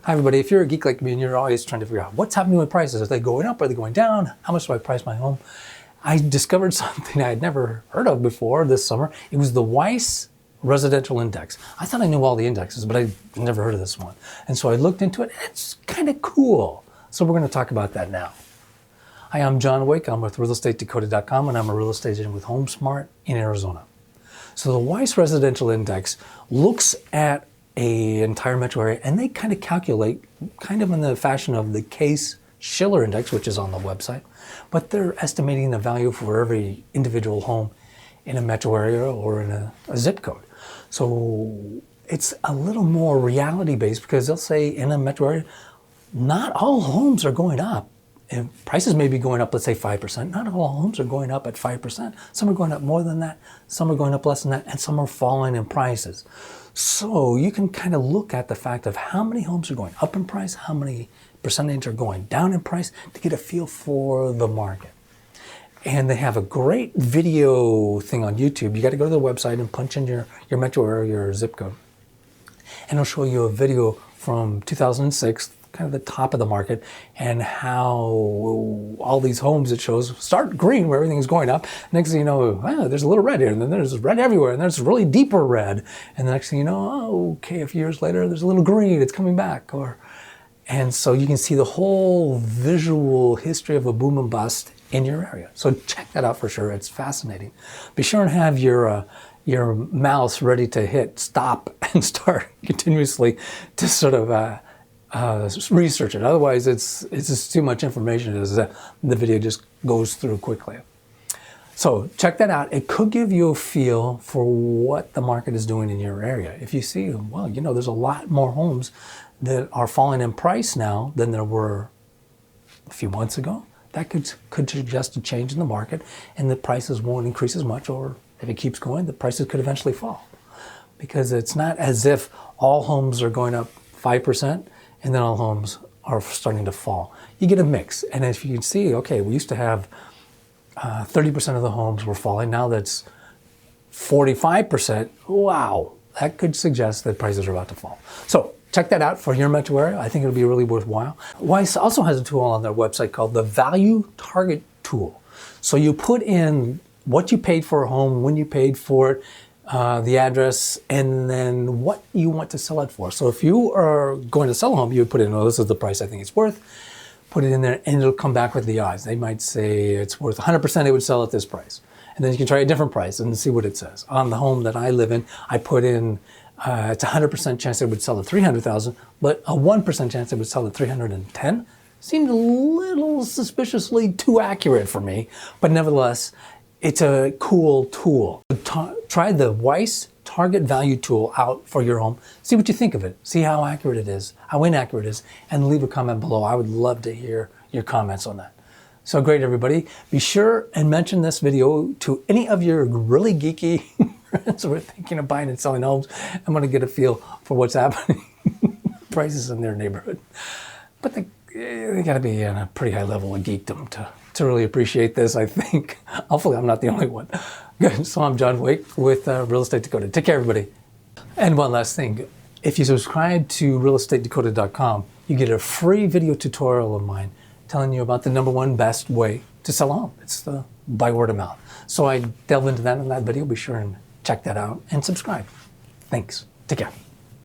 Hi everybody, if you're a geek like me and you're always trying to figure out what's happening with prices, are they going up, are they going down, how much do I price my home? I discovered something I had never heard of before this summer. It was the Weiss Residential Index. I thought I knew all the indexes, but I never heard of this one. And so I looked into it, and it's kind of cool. So we're going to talk about that now. Hi, I'm John Wake. I'm with realestategecoded.com, and I'm a real estate agent with HomeSmart in Arizona. So the Weiss Residential Index looks at an entire metro area, and they kind of calculate, kind of in the fashion of the Case-Shiller Index, which is on the website, but they're estimating the value for every individual home in a metro area or in a zip code. So it's a little more reality-based because they'll say in a metro area, not all homes are going up. And prices may be going up, let's say 5%. Not all homes are going up at 5%. Some are going up more than that. Some are going up less than that. And some are falling in prices. So you can kind of look at the fact of how many homes are going up in price, how many percentage are going down in price to get a feel for the market. And they have a great video thing on YouTube. You got to go to the website and punch in your metro area, your zip code. And it'll show you a video from 2006, kind of the top of the market, and how all these homes it shows start green where everything's going up. Next thing you know, there's a little red here, and then there's red everywhere, and there's really deeper red. And the next thing you know, okay, a few years later, there's a little green, it's coming back. And so you can see the whole visual history of a boom and bust in your area. So check that out for sure, it's fascinating. Be sure and have your mouse ready to hit stop and start continuously to sort of research it. Otherwise, it's just too much information as the video just goes through quickly. So check that out. It could give you a feel for what the market is doing in your area. If you see, well, you know, there's a lot more homes that are falling in price now than there were a few months ago, that could suggest a change in the market, and the prices won't increase as much, or if it keeps going, the prices could eventually fall. Because it's not as if all homes are going up 5%, and then all homes are starting to fall. You get a mix. And as you can see, okay, we used to have 30% of the homes were falling. Now that's 45%. Wow, that could suggest that prices are about to fall. So check that out for your metro area. I think it'll be really worthwhile. Weiss also has a tool on their website called the Value Target Tool. So you put in what you paid for a home, when you paid for it, the address, and then what you want to sell it for. So if you are going to sell a home, you would put in, oh, this is the price I think it's worth. Put it in there, and it'll come back with the odds. They might say it's worth 100%, it would sell at this price. And then you can try a different price and see what it says. On the home that I live in, I put in, it's a 100% chance it would sell at $300,000, but a 1% chance it would sell at $310,000. Seemed a little suspiciously too accurate for me, but nevertheless, it's a cool tool. Try the Weiss Target Value Tool out for your home. See what you think of it. See how accurate it is, how inaccurate it is, and leave a comment below. I would love to hear your comments on that. So great, everybody. Be sure and mention this video to any of your really geeky friends who are thinking of buying and selling homes and want to get a feel for what's happening, prices in their neighborhood. But they got to be in a pretty high level of geekdom to really appreciate this, I think. Hopefully I'm not the only one. Good, so I'm John Wake with Real Estate Decoded. Take care, everybody. And one last thing, if you subscribe to realestategecoded.com, you get a free video tutorial of mine telling you about the #1 best way to sell a home. It's by word of mouth. So I delve into that in that video. Be sure and check that out and subscribe. Thanks. Take care.